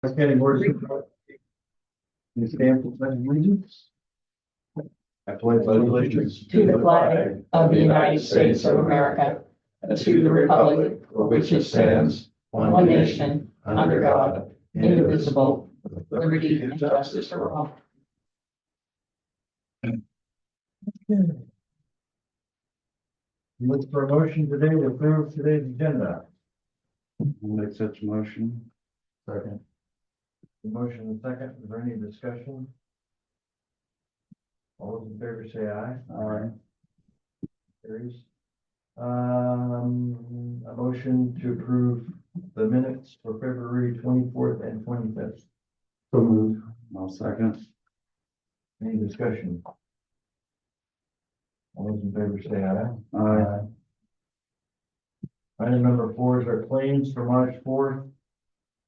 Okay, board. You stand for pledge of allegiance. I pledge allegiance to the flag of the United States of America, and to the republic for which it stands, one nation, under God, indivisible, with liberty and justice for all. Look for a motion today to approve today's agenda. Make such motion. Second. The motion and second, is there any discussion? All those in favor say aye. Aye. Carries. A motion to approve the minutes for February 24th and 25th. So moved. I'll second. Any discussion? All those in favor say aye. Aye. Item number 4 is our claims for March 4th.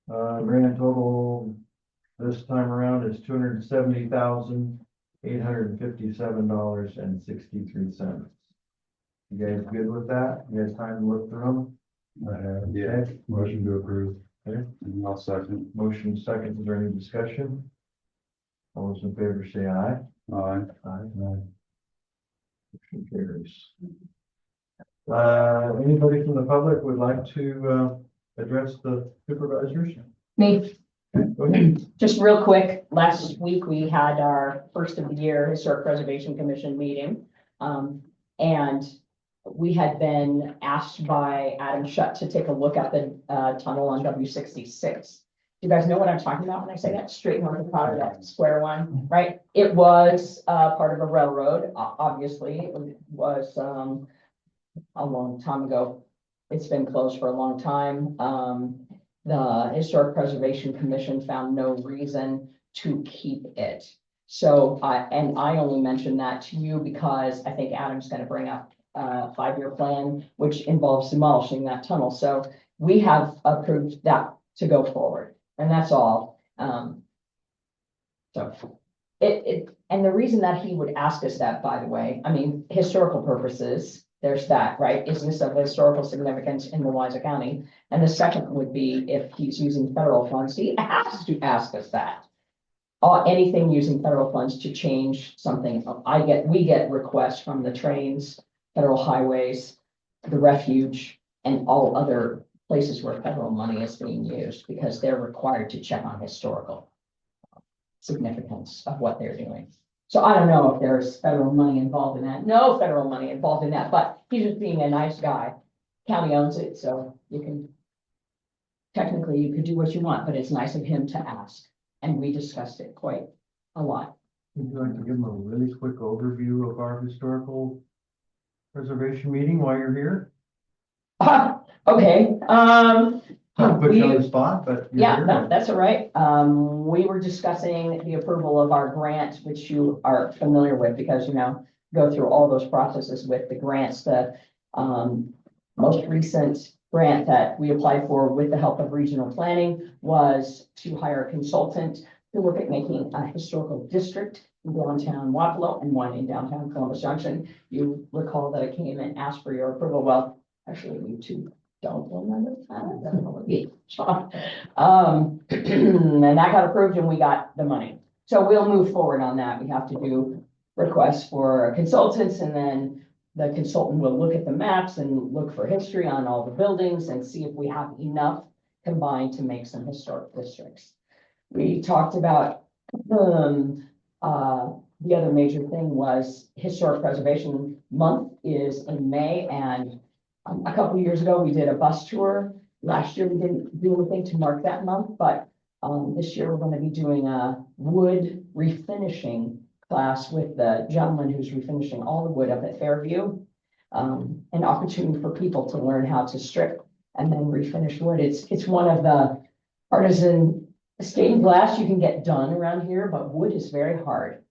Grand total this time around is $270,857.63. You guys good with that? You guys time to look through them? Yeah. Okay. Motion to approve. Okay. And I'll second. Motion second, is there any discussion? All those in favor say aye. Aye. Aye. Motion carries. Anybody from the public would like to address the supervisors? Me, Okay, go ahead. just real quick, last week we had our first of the year Historic Preservation Commission meeting. And we had been asked by Adam Shutt to take a look at the tunnel on W66. You guys know what I'm talking about when I say that? Straight north of Potter, that square one, right? It was part of a railroad, obviously. It was a long time ago. It's been closed for a long time. The Historic Preservation Commission found no reason to keep it. So I only mentioned that to you because I think Adam's gonna bring up a 5-year plan, which involves demolishing that tunnel. So we have approved that to go forward, and that's all. So and the reason that he would ask us that, by the way, I mean, historical purposes, there's that, right? Is this of historical significance in Louisa County? And the second would be if he's using federal funds, he has to ask us that. Anything using federal funds to change something, we get requests from the trains, federal highways, the refuge, and all other places where federal money is being used because they're required to check on historical significance of what they're doing. So I don't know if there's federal money involved in that. No federal money involved in that, but he's just being a nice guy. County owns it, so technically you could do what you want, but it's nice of him to ask. And we discussed it quite a lot. Would you like to give them a really quick overview of our historical preservation meeting while you're here? Okay, I'll put you on the spot, but. you're yeah, here. no, that's all right. We were discussing the approval of our grant, which you are familiar with because, go through all those processes with the grants. The most recent grant that we applied for with the help of regional planning was to hire a consultant to look at making a historical district in downtown Wapello and one in downtown Columbus Junction. You recall that I came and asked for your approval. Well, actually, you two don't remember that. That would be Sean. And that got approved and we got the money. So we'll move forward on that. We have to do requests for consultants, and then the consultant will look at the maps and look for history on all the buildings and see if we have enough combined to make some historic districts. We talked about the other major thing was Historic Preservation Month is in May, and a couple of years ago we did a bus tour. Last year we didn't do anything to mark that month, but this year we're going to be doing a wood refinishing class with the gentleman who's refinishing all the wood up at Fairview. An opportunity for people to learn how to strip and then refinish wood. It's one of the artisan stained glass you can get done around here, but wood is very hard.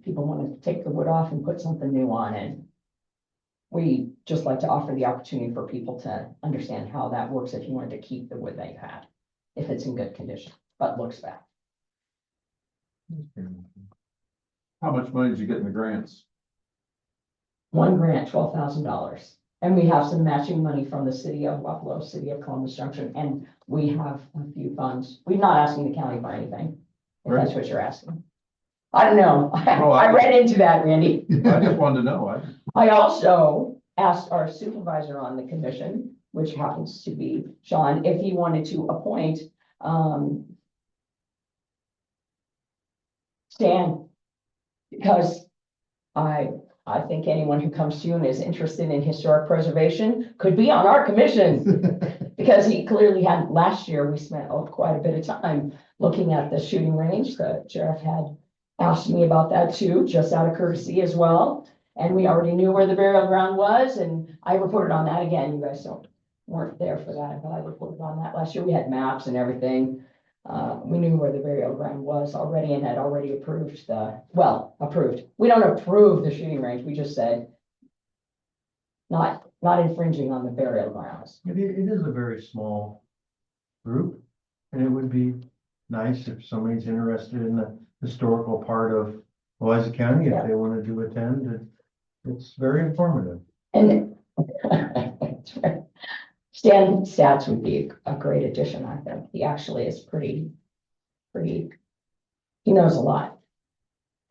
People want to take the wood off and put something new on, and we just like to offer the opportunity for people to understand how that works if you wanted to keep the wood that you had, if it's in good condition, but looks bad. How much money did you get in the grants? One grant, $12,000. And we have some matching money from the city of Buffalo, city of Columbus Junction, and we have a few funds. We're not asking the county for anything, if that's what you're asking. I don't know. I read into that, Randy. I just wanted to know. I also asked our supervisor on the commission, which happens to be Sean, if he wanted to appoint, Stan. Because I think anyone who comes to you and is interested in historic preservation could be on our commission. Because he clearly had, last year, we spent quite a bit of time looking at the shooting range. The sheriff had asked me about that too, just out of courtesy as well. And we already knew where the burial ground was, and I reported on that again. You guys weren't there for that, but I reported on that last year. We had maps and everything. We knew where the burial ground was already and had already approved approved. We don't approve the shooting range. We just said not infringing on the burial grounds. It is a very small group, and it would be nice if somebody's interested in the historical part of Louisa County, if they wanted to attend. It's very informative. And Stan Stats would be a great addition, I think. He actually is pretty, he knows a lot.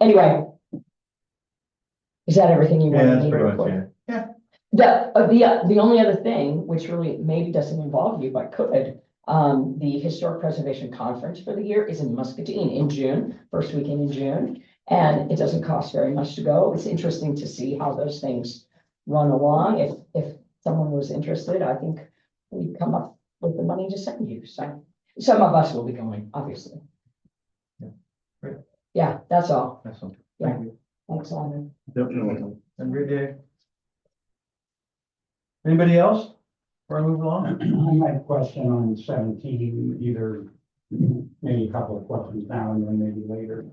Anyway. Is that everything you Yeah, wanted that's me to pretty much report? it. Yeah. The only other thing, which really maybe doesn't involve you, but could, the Historic Preservation Conference for the year is in Muscatine in June, first weekend in June. And it doesn't cost very much to go. It's interesting to see how those things run along. If someone was interested, I think we'd come up with the money to send you. So some of us will be going, obviously. Yeah. Great. Yeah, that's all. Excellent. Yeah. Thank you. Thanks, Simon. Definitely. Have a great day. Anybody else? Before I move along? I had a question on 17, either maybe a couple of questions now and then maybe later.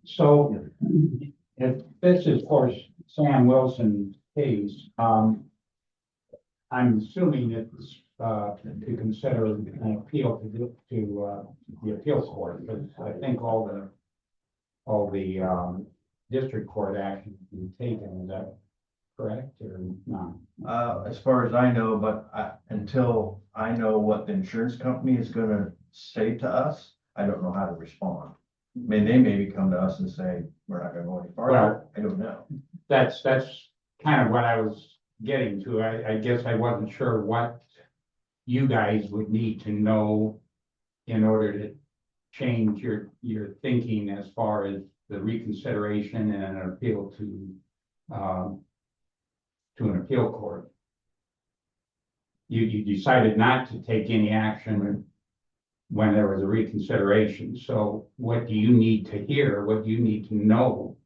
So if this is, of course, Sam Wilson's case, I'm assuming it's to consider an appeal to the appeals court, because I think all the district court action has been taken. Is that correct or not? As far as I know, but until I know what the insurance company is gonna say to us, I don't know how to respond. I mean, they maybe come to us and say, we're not gonna go any farther. Well- I don't know. That's kind of what I was getting to. I guess I wasn't sure what you guys would need to know in order to change your thinking as far as the reconsideration and an appeal to an appeal court. You decided not to take any action when there was a reconsideration. So what do you need to hear? What do you need to know?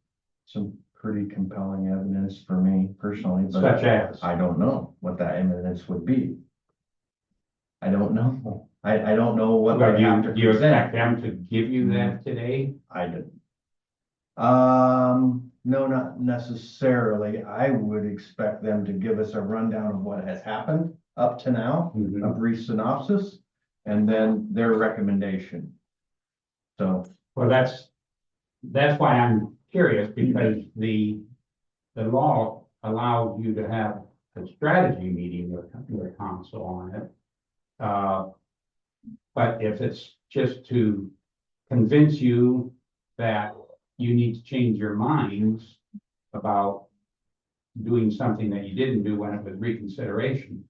Some pretty compelling evidence for me personally, but Such as? I don't know what that evidence would be. I don't know. I don't know what Well, they have to do you expect present. them to give you that today? I didn't. No, not necessarily. I would expect them to give us a rundown of what has happened up to now, a brief synopsis, and then their recommendation. So, Well, that's why I'm curious, because the law allows you to have a strategy meeting with your council on it. But if it's just to convince you that you need to change your minds about doing something that you didn't do when it was reconsideration,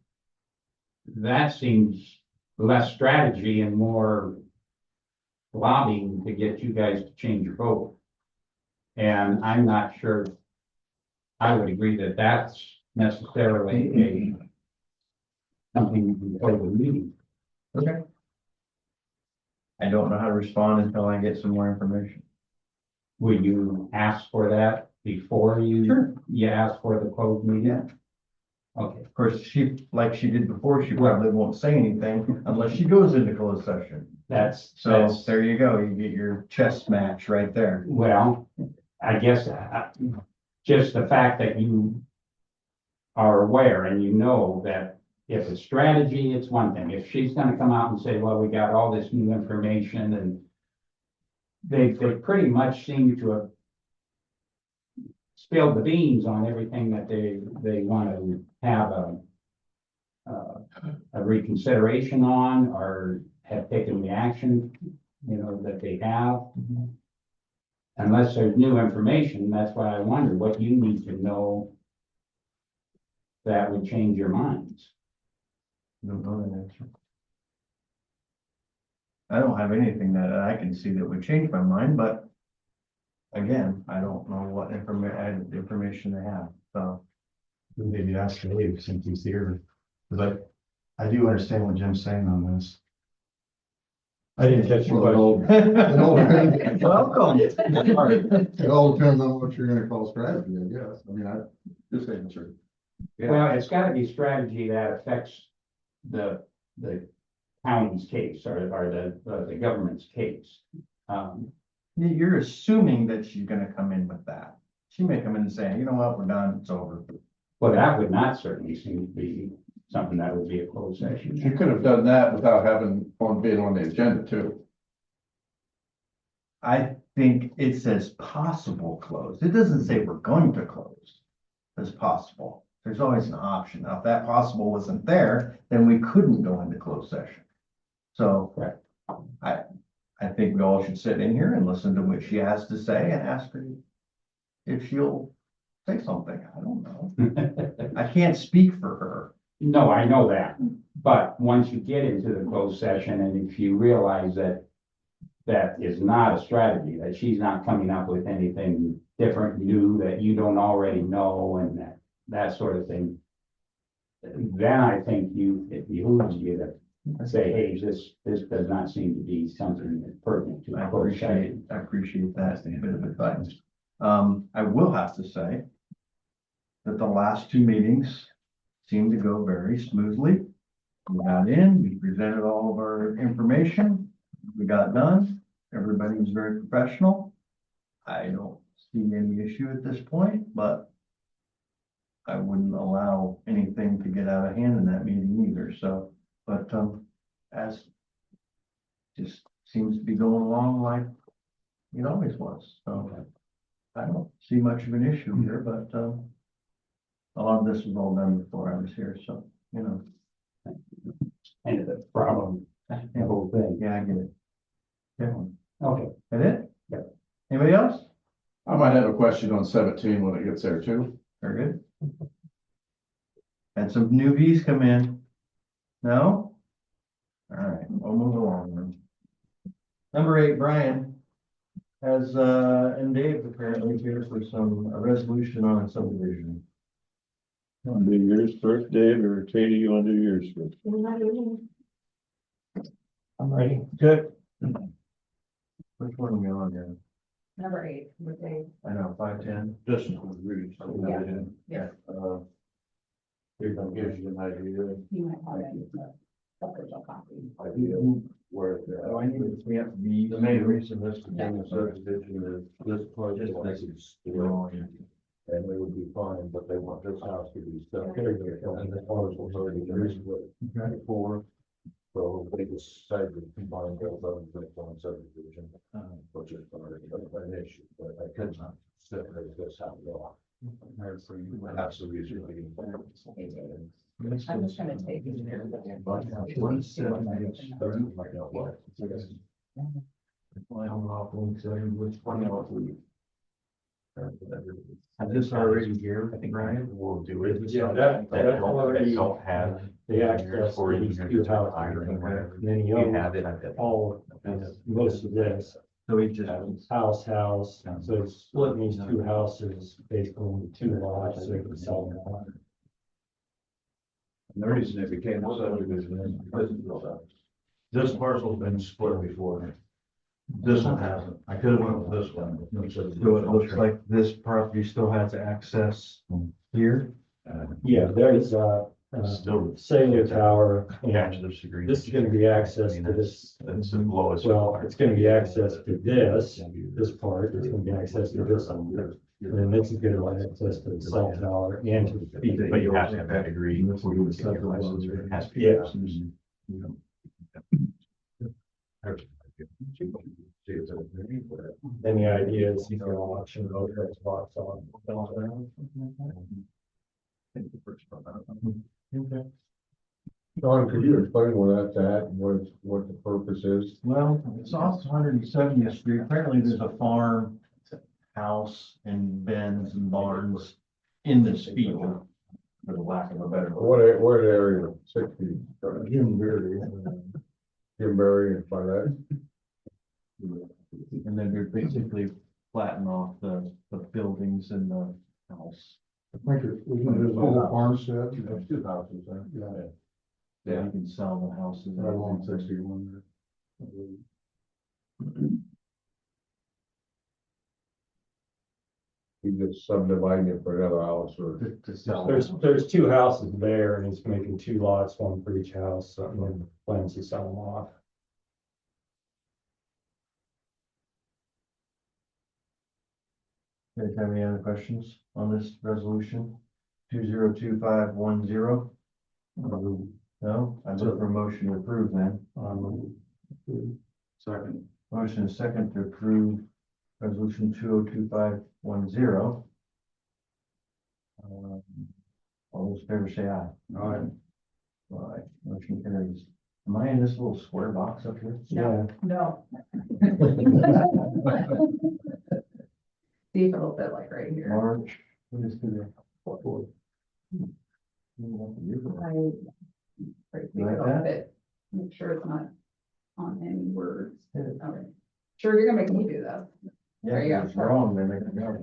that seems less strategy and more lobbying to get you guys to change your vote. And I'm not sure I would agree that that's necessarily something you can tell the meeting. okay. I don't know how to respond until I get some more information. Would you ask for that before you ask for the closed meeting? Yeah. Okay, Of course, like she did before, she probably won't say anything unless she goes into closed session. that's There you go. You get your chess match right there. well, I guess just the fact that you are aware and you know that if it's strategy, it's one thing. If she's gonna come out and say, well, we got all this new information, and they pretty much seem to have spilled the beans on everything that they want to have a reconsideration on, or have taken the action, that they have. Unless there's new information, that's why I wondered what you need to know that would change your minds. Don't know that answer. I don't have anything that I can see that would change my mind, but again, I don't know what information they have, so. Maybe ask Dave since he's here, because I do understand what Jim's saying on this. I didn't catch your question. Welcome. It all depends on what you're gonna call strategy, I guess. I mean, just answer. Well, it's gotta be strategy that affects the county's case or the government's case. You're assuming that she's gonna come in with that. She may come in and say, you know what, we're done, it's over. Well, that would not certainly seem to be something that would be a closed session. You could have done that without having being on the agenda too. I think it says possible close. It doesn't say we're going to close. It's possible. There's always an option. Now, if that possible wasn't there, then we couldn't go into closed session. So Correct. I think we all should sit in here and listen to what she has to say and ask her if she'll say something. I don't know. I can't speak for her. No, I know that, but once you get into the closed session and if you realize that that is not a strategy, that she's not coming up with anything different, new that you don't already know and that sort of thing, then I think it behooves you to say, hey, this does not seem to be something that's pertinent to I a closed session. appreciate that bit of advice. I will have to say that the last two meetings seemed to go very smoothly. We got in, we presented all of our information, we got done, everybody was very professional. I don't see any issue at this point, but I wouldn't allow anything to get out of hand in that meeting either, so, but, as just seems to be going along like it always was, so I don't see much of an issue here, but, a lot of this was all done before I was here, so, And the problem, the whole thing. yeah, I get it. Yeah, Okay, that it? Yeah. Anybody else? I might have a question on 17 when it gets there too. Very good. Had some newbies come in. No? All right, we'll move along then. Number 8, Brian has, and Dave apparently here for a resolution on a subdivision. Want to do yours first, Dave, or Katie, you want to do yours first? I'm ready. Good. Which one are we on here? Number 8, with a, I know, 510. This one, really. yeah, If that gives you an idea. you might have a official copy. Idea where. Oh, I need to have the. The main reason this became a subdivision is this project is still, and they would be fine, but they want this house to be separated, and the parcel's already split before. So they decided to combine both of them into one subdivision, which is already an issue, but I could not separate this out at all. Absolutely. I'm just gonna take it there. One seven is thirty. Is this already here, Brian? We'll do it. Yeah, that already don't have. the access to these two houses. And then you have it. all, most of this. So we just. House, so it's splitting these two houses basically into two lots, so they can sell them. And the reason it became a subdivision is because this parcel's been split before. This one hasn't. I could have went with this one. So it looks like this property still has access here. Yeah, there's Still. cellular tower, Yeah, and this agreement. this is gonna be access to this. That's the lowest. Well, it's gonna be access to this part, it's gonna be access to this one. And then this is gonna be access to the cell tower and to the feed. But you have to have that agreed before you get your license, or it has to be. Yeah. see if there's any for it. Then the idea is, auction those spots on. Okay. Don, could you explain where that's at and what the purpose is? Well, it's off 170th Street. Apparently there's a farm, house and bins and barns in this field, for the lack of a better word. What area, 60? Jim Beardy. Kimberly and by that? And then they're basically flattening off the buildings and the house. I think it's, isn't it a whole farmstead? There's two houses there. Yeah. Yeah, you can sell the houses. and Right along everything. 61 there. You just subdividing it for another house or? To sell. There's two houses there and he's making two lots, one for each house, and then plans to sell them off. Do you have any other questions on this resolution? 202510? No, I look for a motion to approve then. Second. Motion is second to approve resolution 202510. All those in favor say aye. Aye. Aye, motion carries. Am I in this little square box up here? No. No. See if it'll fit like right here. March, what is today? Like It'll that? fit. Make sure it's not on any words. Yeah. Okay. Sure, you're gonna make me do that. Yeah, There you if it's go. wrong, then make it go.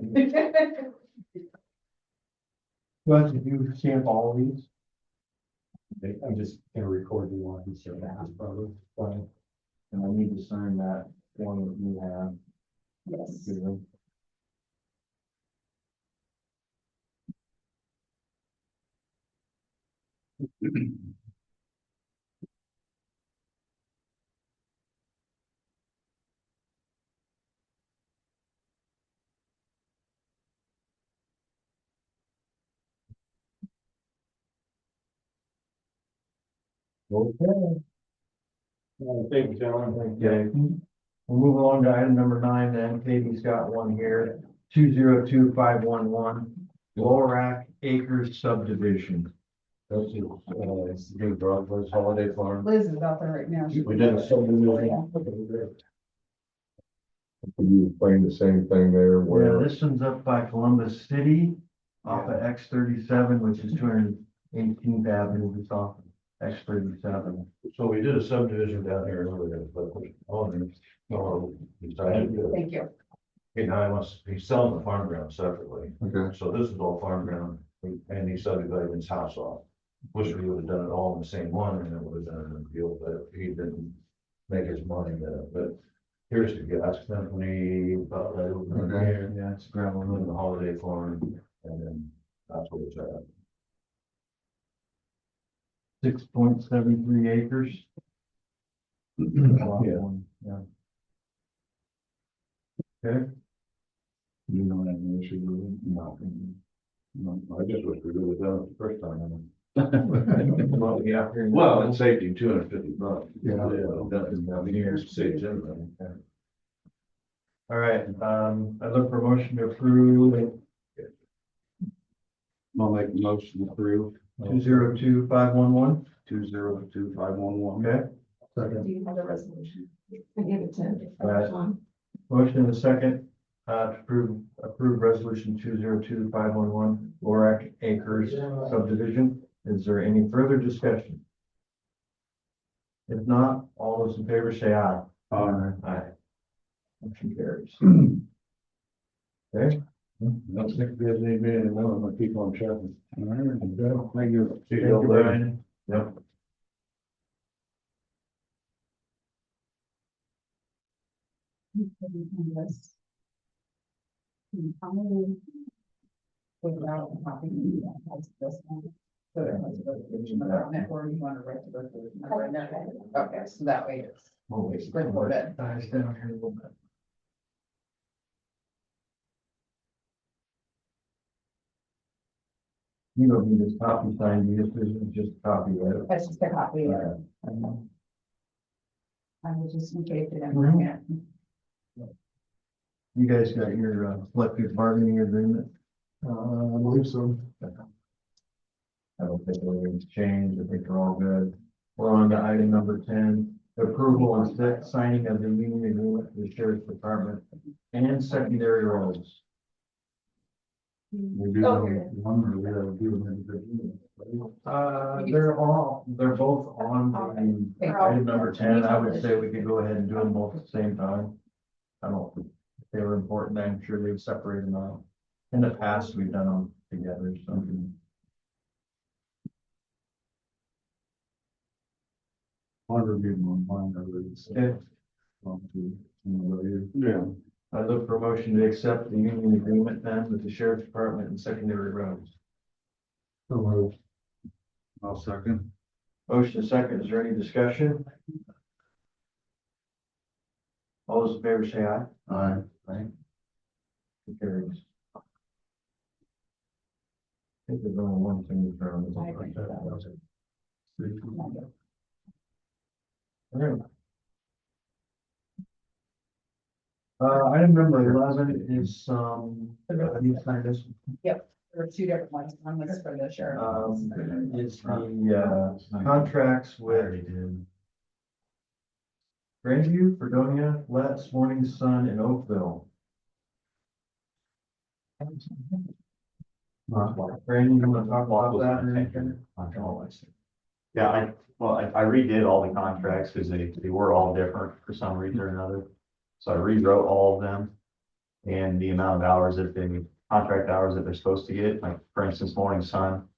Well, did you stamp all of these? I'm just gonna record the one, so that's probably fine. And I need to sign that one that you have. Yes. Good. Okay. Thank you, gentlemen. Okay, we'll move along to item number 9 then. Katie's got one here, 202511, Lorac Acres subdivision. That's Big Broadway's Holiday Farm. Liz is out there right now. We did a subdivision. Can you explain the same thing there Yeah, where? this one's up by Columbus City, off of X37, which is 218th Avenue, it's off X37. So we did a subdivision down here earlier, but the owners, decided to. Thank you. He now wants, he's selling the farm ground separately, Okay. so this is all farm ground, and he subdivided his house off. Wish we would have done it all in the same one, and it would have done a deal, but he didn't make his money, but here's the gas company, about right over Okay. here, Yeah, it's gravel and then road. the holiday farm, and then that's where it's at. 6.73 acres. Yeah. Okay, You don't have an issue with it? No. No, I just wish we would have done it the first time. Well, yeah, well, and saved him $250. Yeah. I mean, here's saved him money. all right, I look for a motion to approve I'll make a motion to approve 202511. 202511. Okay, Do you have a resolution? I gave it to. Right. Motion in a second, to approve resolution 202511, Lorac Acres subdivision. Is there any further discussion? If not, all those in favor say aye. Aye. Motion carries. Okay. That's next business, and I'm gonna keep on checking. All right, thank you. See Thank you you, later. Brian. Yep. Yes. Probably. Figure out a copy that has this one. So it has a resolution number on it, or you want to write the resolution number in there? Okay, so that way it's. Record it. Guys down here a little bit. You don't need this copy signed, you just copy it. That's just a copy of it. I will just indicate it and bring it. You guys got your collective bargaining agreement? I believe so. I don't think anything's changed. I think we're all good. We're on to item number 10, approval and signing of the union agreement for the sheriff's department and secondary roads. We do one or we have to do them individually. They're both on the item number 10. I would say we could go ahead and do them both at the same time. I don't, if they were important, I'm sure they'd separate them out. In the past, we've done them together, so. One review, one fine, everybody's. Okay. Yeah. I look for a motion to accept the union agreement then with the sheriff's department and secondary roads. So moved. I'll second. Motion second, is there any discussion? All those in favor say aye. Aye. Aye. Who carries? I think there's only one thing to turn on. I agree. All right. Item number 11 is, you signed this, There are two different ones. One was for the sheriff. is the, contracts I with already did. Grandview, Fredonia, Letts, Morning Sun, and Oakville. Brandon, you want to talk about that or anything? Yeah, I redid all the contracts because they were all different for some reason or another. So I rewrote all of them. And the amount of hours that contract hours that they're supposed to get, like for instance, Morning Sun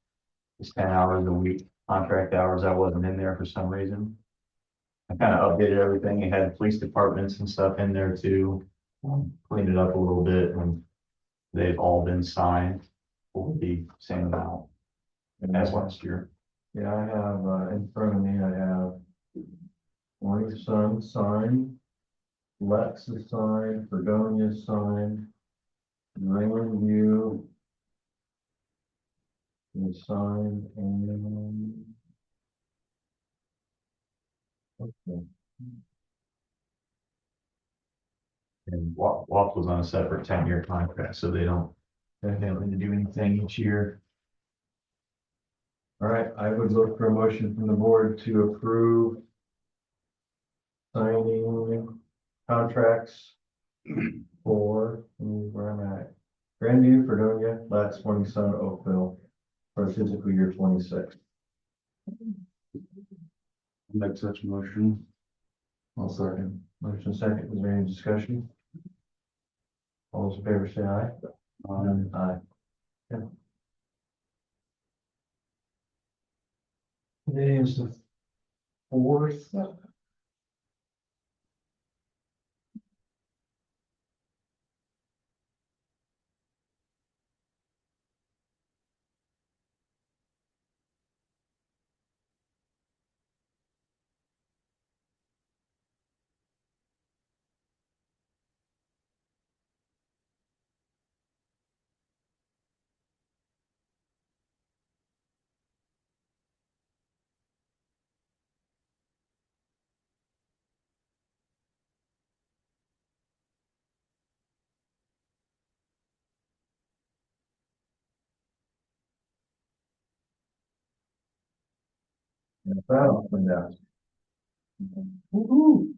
is 10 hours a week, contract hours, that wasn't in there for some reason. I kind of updated everything, it had police departments and stuff in there too. Cleaned it up a little bit and they've all been signed for the same amount as last year. Yeah, I have, in front of me, I have Morning Sun signed, Lex is signed, Fredonia is signed, Grandview is signed, and okay. And WAP was on a separate 10-year contract, so they don't have to do anything each year. All right, I would look for a motion from the board to approve signing contracts for, where I'm at, Grandview, Fredonia, Lex, Morning Sun, Oakville for fiscal year 26. Make such motion. I'll second. Motion second, is there any discussion? All those in favor say aye. Aye. Yeah. Today is the 4th. That'll come down. Woo-hoo.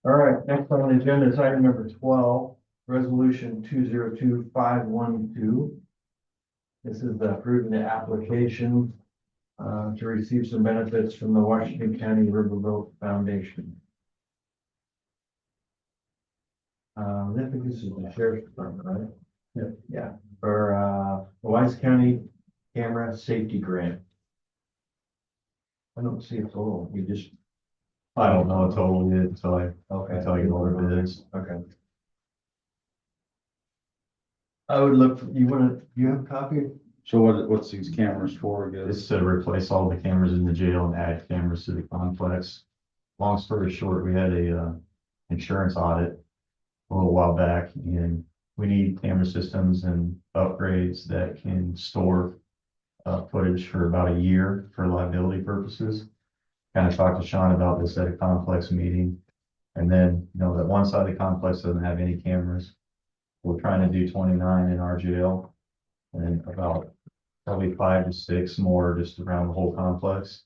All right, next on the agenda is item number 12, resolution 202512. This is approving the application to receive some benefits from the Washington County Riverboat Foundation. I think this is the sheriff's department, right? Yeah, for the Wise County Camera Safety Grant. I don't see a total, you just, I don't know a total yet until I okay. tell you what it is. Okay. I would look, you have a copy? So what's these cameras for, I guess? It's to replace all the cameras in the jail and add cameras to the complex. Long story short, we had a insurance audit a little while back, and we need camera systems and upgrades that can store footage for about a year for liability purposes. Kind of talked to Sean about this at a complex meeting. And then, that one side of the complex doesn't have any cameras. We're trying to do 29 in our jail. And then about probably 5 to 6 more just around the whole complex.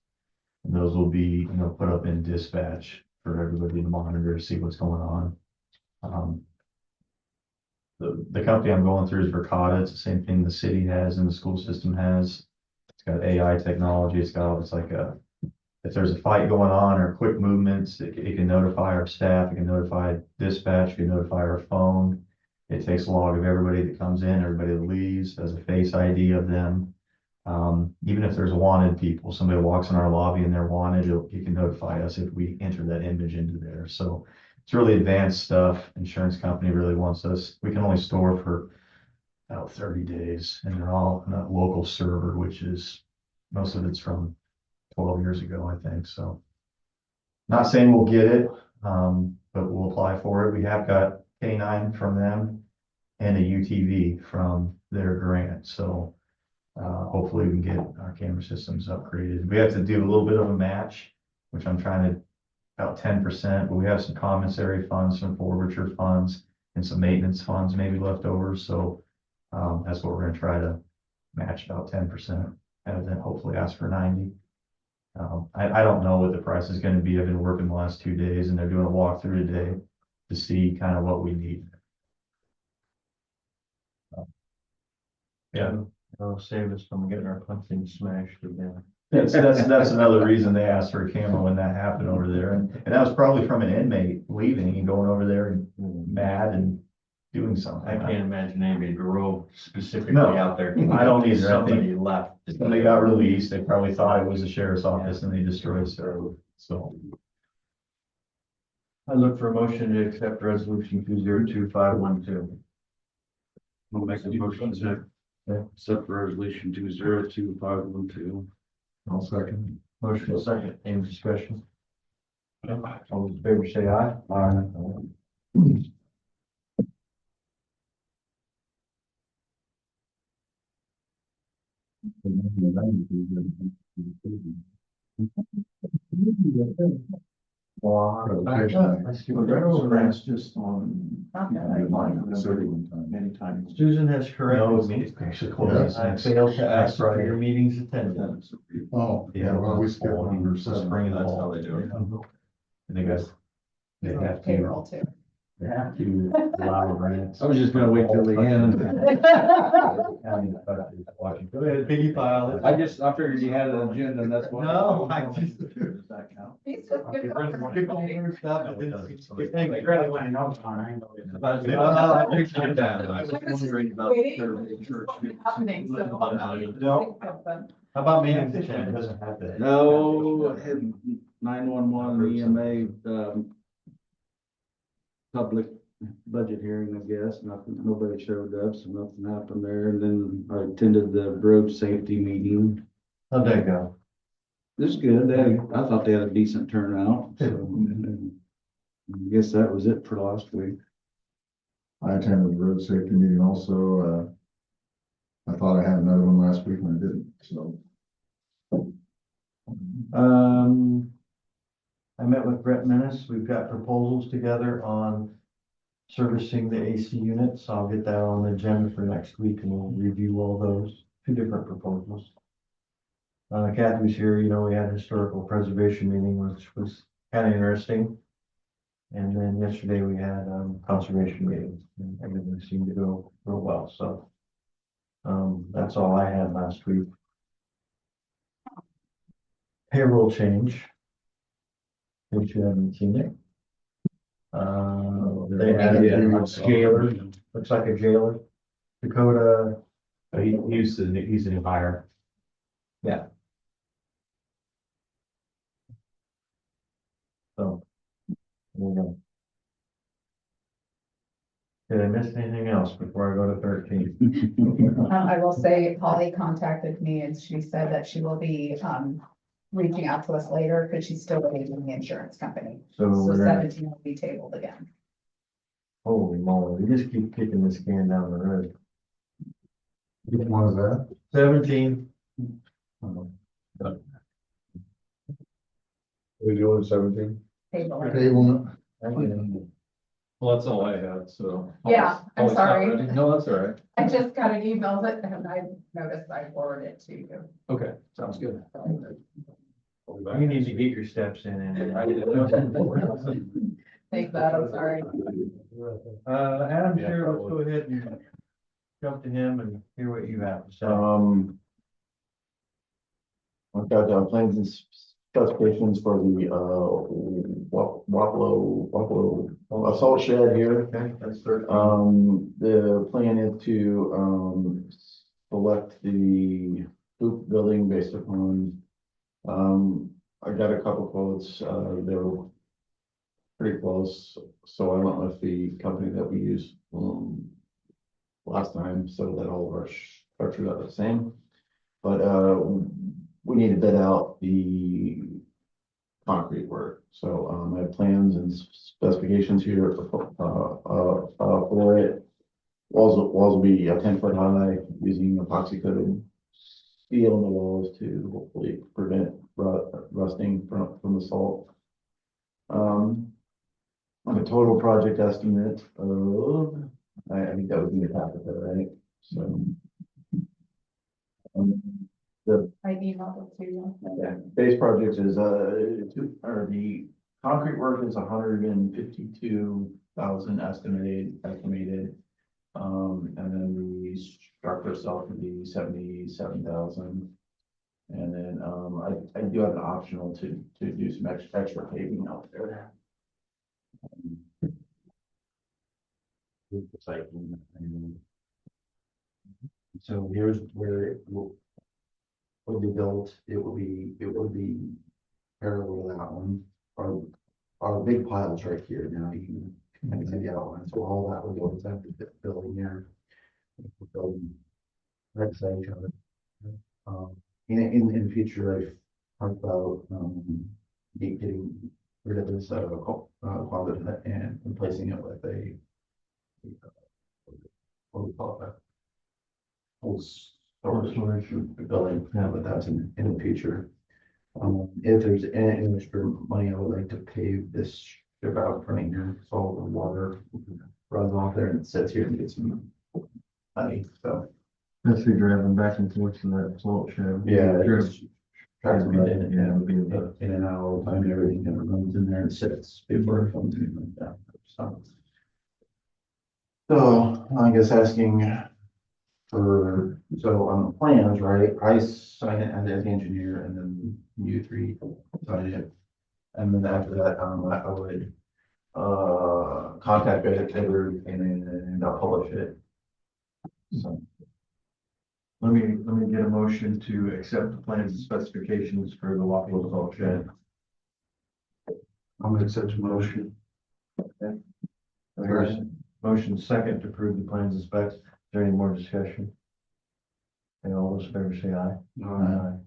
And those will be, put up in dispatch for everybody to monitor, see what's going on. The company I'm going through is Verkada. It's the same thing the city has and the school system has. It's got AI technology. It's like if there's a fight going on or quick movements, it can notify our staff, it can notify dispatch, it can notify our phone. It takes a log of everybody that comes in, everybody that leaves, has a face ID of them. Even if there's wanted people, somebody walks in our lobby and they're wanted, it can notify us if we enter that image into there. So it's really advanced stuff. Insurance company really wants us, we can only store for about 30 days and they're all on a local server, which is, most of it's from 12 years ago, I think. So not saying we'll get it, but we'll apply for it. We have got K9 from them and a UTV from their grant. So hopefully we can get our camera systems upgraded. We have to do a little bit of a match, which I'm trying to, about 10%, but we have some commissary funds, some forfeiture funds, and some maintenance funds maybe left over. So that's what we're gonna try to match, about 10%, and then hopefully ask for 90. I don't know what the price is gonna be. I've been working the last 2 days and they're doing a walkthrough today to see kind of what we need. Yeah. It'll save us from getting our pumpkin smashed again. That's another reason they asked for a camera when that happened over there. And that was probably from an inmate leaving and going over there and mad and doing something. I can't imagine anybody drove specifically No, out there. I don't either. I think Somebody left. when they got released, they probably thought it was the sheriff's office and they destroyed it. So I look for a motion to accept resolution 202512. I'll make a motion to accept resolution 202512. I'll second. Motion second, any discussion? All those in favor say aye. Aye. Grants just on. Many times. Susan has no, corrected me. it's actually close. I failed to ask for your meetings attendance. Oh, Yeah, well, we skipped number Just 7. bring it That's all. how they do it. And they have to, Payroll too. they have to allow grants. I was just gonna wait till the end. Go ahead, piggy pile it. I figured you had an agenda and that's what. No, I just. He's just good. Skip over stuff. Hey, really want to know, John, I know it's about- I appreciate that. I was just waiting for something happening, so. No. How about meetings attendance? Doesn't have that. No, 911 EMA, public budget hearing, I guess, nothing, nobody showed up, so nothing happened there, and then I attended the road safety meeting. How'd that go? It was good, I thought they had a decent turnout, so. I guess that was it for last week. I attended the road safety meeting also. I thought I had another one last week and I didn't, so. I met with Brett Menace. We've got proposals together on servicing the AC units. I'll get that on the agenda for next week and we'll review all those, 2 different proposals. Kathy's here, we had a historical preservation meeting, which was kind of interesting. And then yesterday we had, conservation meetings and everything seemed to go real well, so. That's all I had last week. Payroll change. If you haven't seen it. They added a jailer, looks like a jailer. Dakota, He's the new hire. so. There you go. Did I miss anything else before I go to 13? I will say Polly contacted me and she said that she will be, reaching out to us later because she's still waiting on the insurance company. So So we're gonna, 17 will be tabled again. holy moly, we just keep kicking this can down the road. Which one is that? 17. We doing 17? Table. Table. Well, that's all I had, so. Yeah, I'm Oh, it's not sorry. ready? No, that's all right. I just got an email that, and I noticed I forwarded it to you. Okay, sounds good. I'll be back. You need to get your steps in and. Take that, I'm sorry. Adam, sure, let's go ahead and jump to him and hear what you have to say. I've got plans and specifications for the Wapello salt shed here. Okay, that's 13. The plan is to select the hoop building based upon, I got a couple quotes, they were pretty close, so I went with the company that we used last time, so that all of our structures are the same. But we need to bid out the concrete work, so I have plans and specifications here for it. Walls will be 10 foot high, using epoxy coated steel in the walls to hopefully prevent rusting from the salt. On a total project estimate of, I think that was in the packet, right? So. I emailed it to you. Yeah, base project is, the concrete work is 152,000 estimated. And then the structure itself would be 77,000. And then, I do have an optional to do some extra paving out there. So here's where it will be built. It will be parallel to that one. Our big piles right here. Now you can kind of see the outline. So all that will go inside the building here. Building right side each other. In the future, I've talked about getting rid of this closet and replacing it with a what do we call that? Old storage building, yeah, but that's in the future. If there's any extra money, I would like to pave this strip out from here, so all the water runs off there and sits here and gets some money, so. That's the driving back and forth to that salt shed. Yeah, Sure. it's tries to get in and out all the time, and everything kind of runs in there and sits before it comes in like that. So I guess asking for, so on the plans, right, I sign it as the engineer and then you three sign it. And then after that, I would contact Edward and I'll publish it. So. Let me get a motion to accept the plans and specifications for the Wapello salt shed. I'm gonna accept the motion. Okay. There's motion second to approve the plans and specs. Is there any more discussion? And all those in favor say aye. Aye.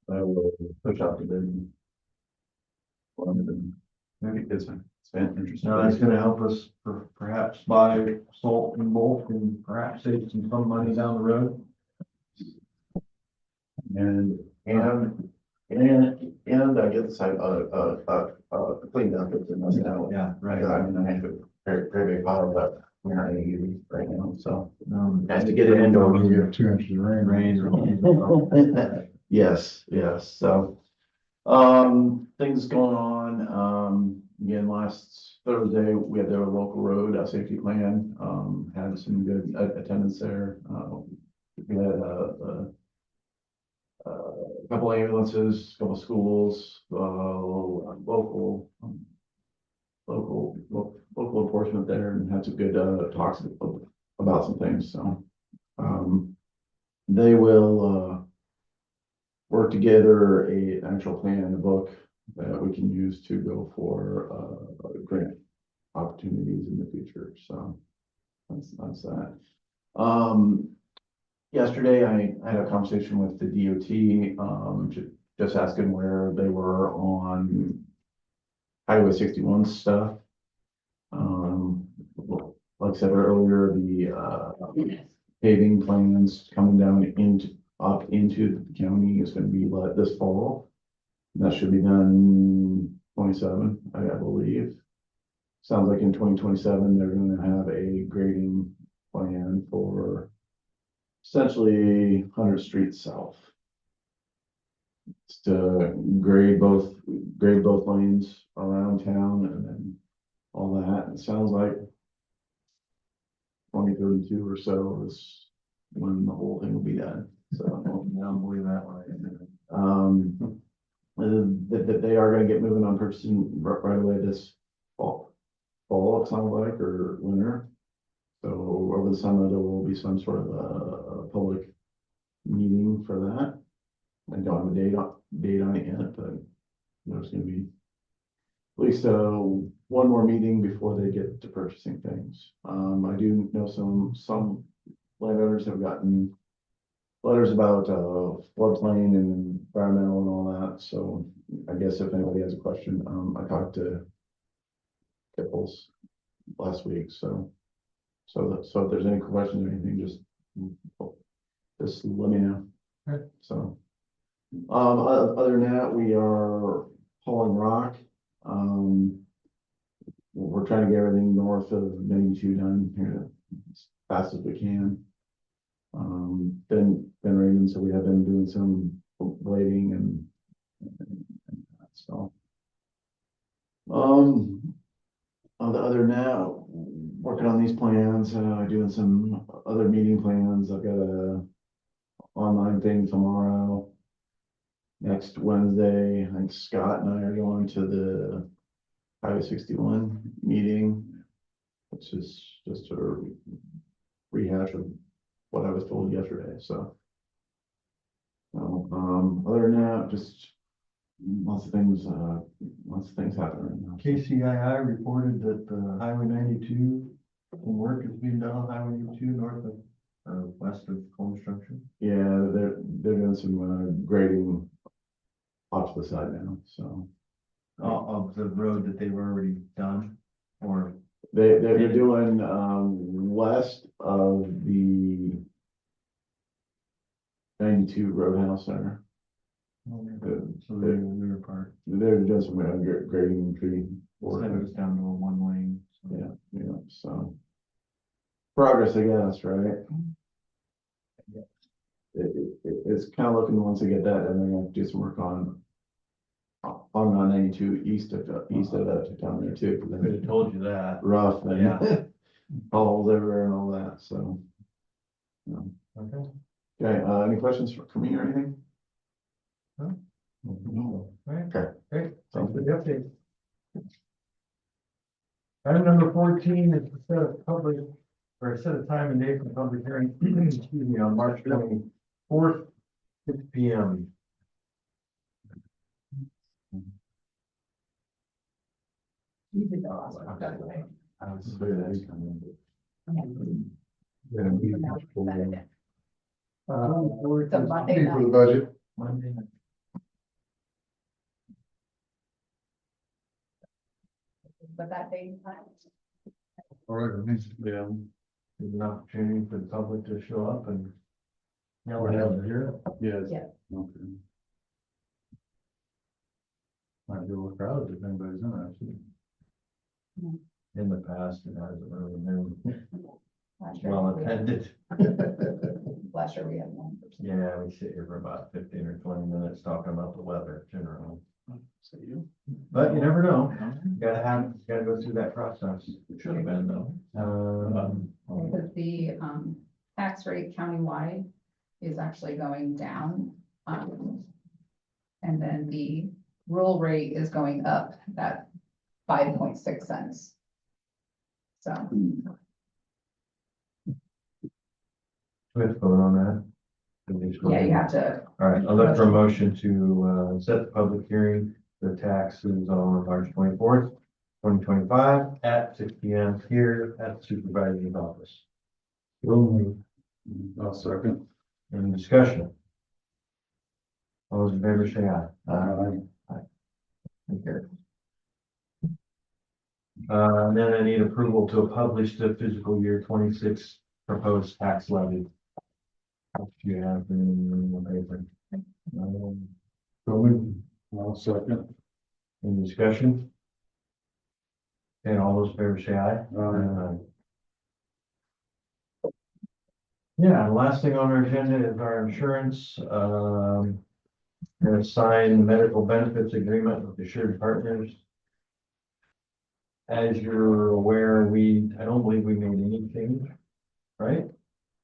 I will push out the bid. Maybe it's interesting. Now that's gonna help us perhaps buy salt in bulk and perhaps save some money down the road. And I get the site, cleaned up, it's in this now. Yeah, right. I mean, I have a very big pile that we're not gonna use right now, so. Has to get it indoor. When you have 2 inches of rain. Yes, so, things going on, again, last Thursday, we had their local road, safety plan, had some good attendance there. We had a couple ambulances, a couple schools, local enforcement there, and had some good, talks about some things, so. They will, work together an actual plan in the book that we can use to go for grant opportunities in the future. So that's that. Yesterday I had a conversation with the DOT, just asking where they were on Highway 61 stuff. like I said earlier, the paving plans coming down up into the county is gonna be this fall. That should be done 27, I believe. Sounds like in 2027, they're gonna have a grading plan for essentially 100 streets south. It's to grade both lanes around town and then all that. It sounds like 2032 or so is when the whole thing will be done. So I don't believe that one. that they are gonna get moving on purchasing right away this fall, it sounds like, or winter. So over the summer, there will be some sort of a public meeting for that. I don't have a date on it yet, but there's gonna be at least one more meeting before they get to purchasing things. I do know some landowners have gotten letters about floodplain and environmental and all that, so I guess if anybody has a question, I talked to Kipples last week, so if there's any questions or anything, just let me know. Okay. So, other than that, we are hauling rock. We're trying to get everything north of 92 done here as fast as we can. Ben Raymond, so we have been doing some blading and so. Other than that, working on these plans, doing some other meeting plans. I've got a online thing tomorrow. Next Wednesday, I think Scott and I are going to the Highway 61 meeting, which is just a rehash of what I was told yesterday, so. Other than that, just lots of things happening right now. KCII reported that Highway 92, some work is being done on Highway 92 north of, or west of home structure. Yeah, they're doing some grading off to the side now, so. Of the road that they've already done, or They're doing west of the 92 Roadhouse Center. so they're in the rear part. They're doing some grading and tree work. Instead of down to a one lane. Yeah, so. Progress, I guess, right? It's kind of looking, once they get that, and they're gonna do some work on 92 east of town there too. 'Cause Could have told you that. rough and Yeah. holes everywhere and all that, so. Okay. Okay, any questions for me or anything? No. Right. Okay. Great. Thanks for the update. Item number 14 is to set a public, or set a time and date for public hearing, excuse me, on March 24th, 6 p.m. You did the last one, by the way. I was just very nice coming It's a Monday For the night. budget, Monday. But that day and time. all right, Yeah. There's an opportunity for the public to show up and. Yeah, we're having here. yes. Yeah. Okay. Might be a little crowded if anybody's interested. In the past, it hasn't really been Last year well we had- attended. Last year we had one person. Yeah, we sit here for about 15 or 20 minutes talking about the weather generally. But you never know. Gotta go through that process. Should have been though. Because the tax rate countywide is actually going down. And then the rural rate is going up at 5.6 cents. So, We have to vote on that. yeah, you have to, All right, I'll look for a motion to set the public hearing, the taxes on March 24th, 2025 at 6 p.m. here at the supervisor's office. I'll second. Any discussion? All those in favor say aye. Take care. And then I need approval to publish the fiscal year 26 proposed tax levy. If you have in the paper. I'll second. Any discussion? And all those in favor say aye. Aye. Yeah, the last thing on our agenda is our insurance, gonna sign medical benefits agreement with Assured Partners. As you're aware, I don't believe we made any change, right?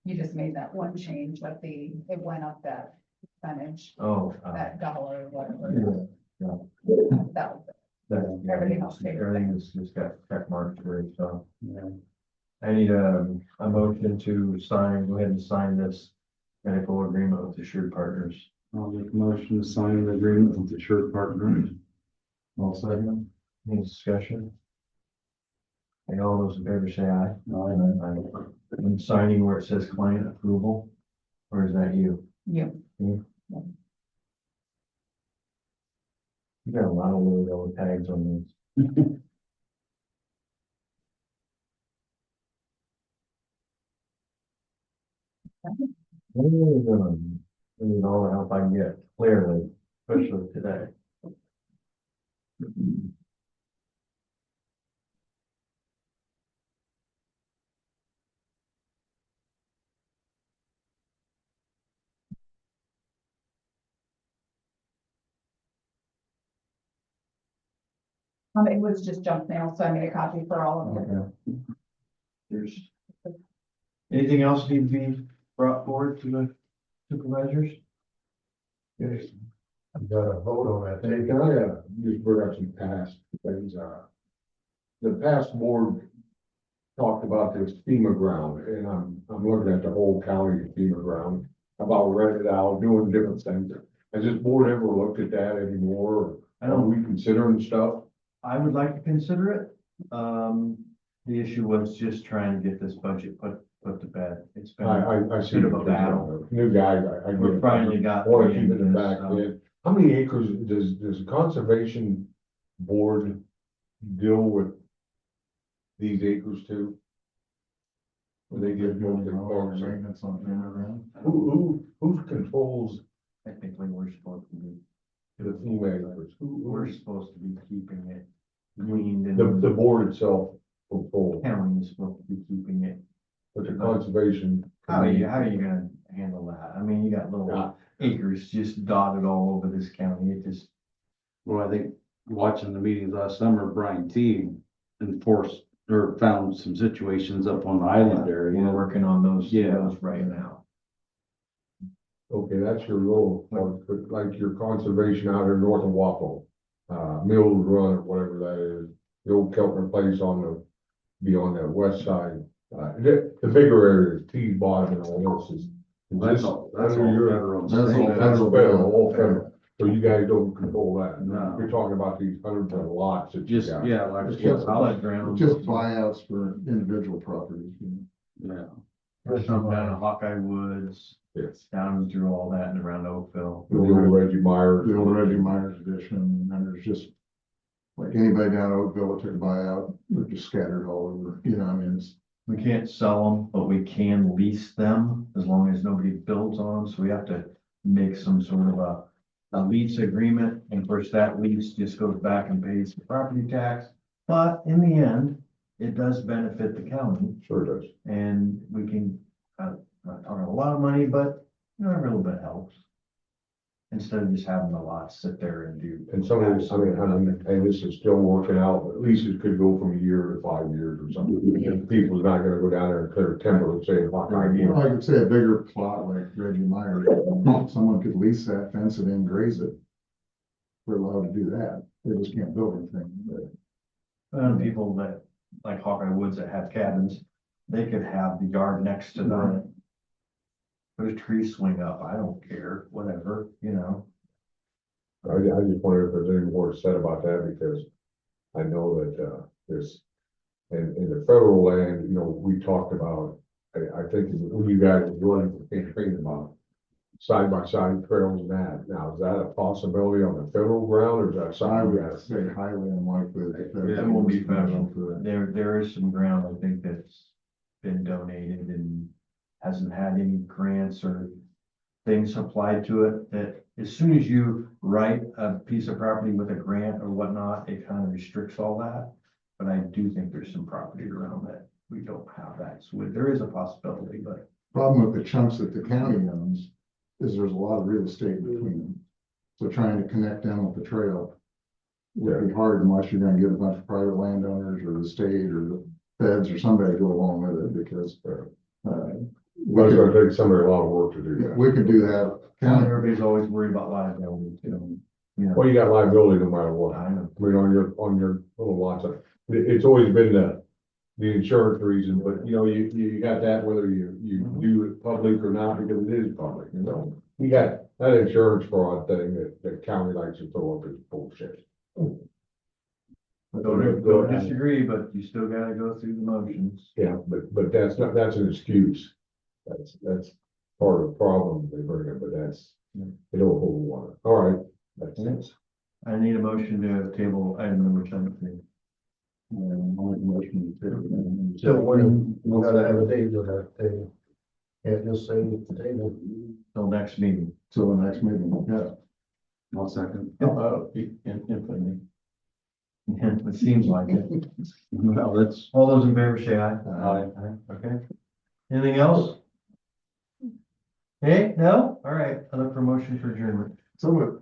You just made that one change, but it went up that percentage, Oh. that dollar, whatever. Yeah. That was it. That, Everything else stayed the everything is just got check marks for it, so. Yeah. I need a motion to sign, go ahead and sign this medical agreement with Assured Partners. I'll make a motion to sign an agreement with the shirt partners. All second. Any discussion? And all those in favor say aye. Aye. And signing where it says client approval, or is that you? You. You got a lot of little yellow tags on these. I need all the help I can get, clearly, especially today. It was just junk mail, so I made a copy for all of them. Okay. There's. Anything else need to be brought forward to the supervisors? Yes. I've got a vote on that. Hey, can I, just bring up some past things, the past board talked about this FEMA ground, and I'm looking at the whole county FEMA ground, about renting it out, doing different things. Has this board ever looked at that anymore? I Are don't, we considering stuff? I would like to consider it. The issue was just trying to get this budget put to bed. It's been. I see. Bit of a battle. New guy, I get We it. finally got. Want the to keep it end in of back this, so. then. How many acres does the conservation board deal with these acres too? Or they give most of the parks? Maintenance on them around. Who controls Technically, we're supposed to be. the FEMA acres? We're supposed to be keeping it cleaned and. The board itself controls, County is supposed to be keeping it. but the conservation. How are you gonna handle that? I mean, you got little acres just dotted all over this county. It just. Well, I think watching the meetings last summer, Brian T enforced or found some situations up on the island area. We're working on those. Yeah. Those right now. Okay, that's your role, like your conservation out here north of Waffle, Mills Run, or whatever that is. The old Keltner place be on the west side. The bigger areas, T bottom and all this is. That's all under your- federal. That's federal, all federal. So you guys don't control that. No. You're talking about these hundreds of lots that you Just, got. yeah, like. It's just Flood grounds. Just buyouts for individual properties. Yeah. There's some down in Hawkeye Woods, Yes. down through all that and around Oakville. The old Reggie Myers. The old Reggie Myers edition, and then there's just, like anybody down at Oakville that took a buyout, they're just scattered all over, I mean, it's. We can't sell them, but we can lease them as long as nobody builds on them. So we have to make some sort of a lease agreement. And of course, that lease just goes back and pays the property tax. But in the end, it does benefit the county Sure does. and we can, not talking a lot of money, but every little bit helps. Instead of just having the lot sit there and do. And some of this, and this is still working out, but leases could go from a year to 5 years or something. People's not gonna go down there and clear timber and say, fuck, I You know, can't. I could say a bigger plot like Reggie Myers, someone could lease that, fence it in, graze it. We're allowed to do that, they just can't build anything, but. People that, like Hawkeye Woods that have cabins, they could have the yard next to them. Those trees swing up, I don't care, whatever. I just wonder if there's any more said about that, because I know that, there's, in the federal land, we talked about, I think when you guys were running for campaign about side-by-side trails and that. Now, is that a possibility on the federal ground or is that I something we would gotta say highly unlikely. That won't be federal. For that. There is some ground, I think, that's been donated and hasn't had any grants or things applied to it, that as soon as you write a piece of property with a grant or whatnot, it kind of restricts all that. But I do think there's some property around that we don't have that, so there is a possibility, but Problem with the chunks that the county owns is there's a lot of real estate between them. So trying to connect them with the trail would be hard unless you're gonna get a bunch of private landowners or the state or the feds or somebody to go along with it, because But it's gonna take somebody a lot of work to do that. we could do that. everybody's always worried about liability too. You know, Well, you got liability no matter what. I know. I mean, on your little lots of, it's always been the insurance reason, but you know, you got that whether you do it public or not, because it is public, you know? You got that insurance fraud thing that the county likes to throw up as bullshit. Don't disagree, but you still gotta go through the motions. Yeah, but that's not, that's an excuse. That's part of the problem they bring up, but they don't hold water. All right, that's it. I need a motion to table item number 10. So when, we gotta have a date with that table. Can't just say the table. Till next meeting. So the next meeting, yeah. I'll second. Infinitely. It seems like it. Well, that's, All those in favor say aye. Aye. Okay. Anything else? Hey, no? All right, I look for motion for adjournment. So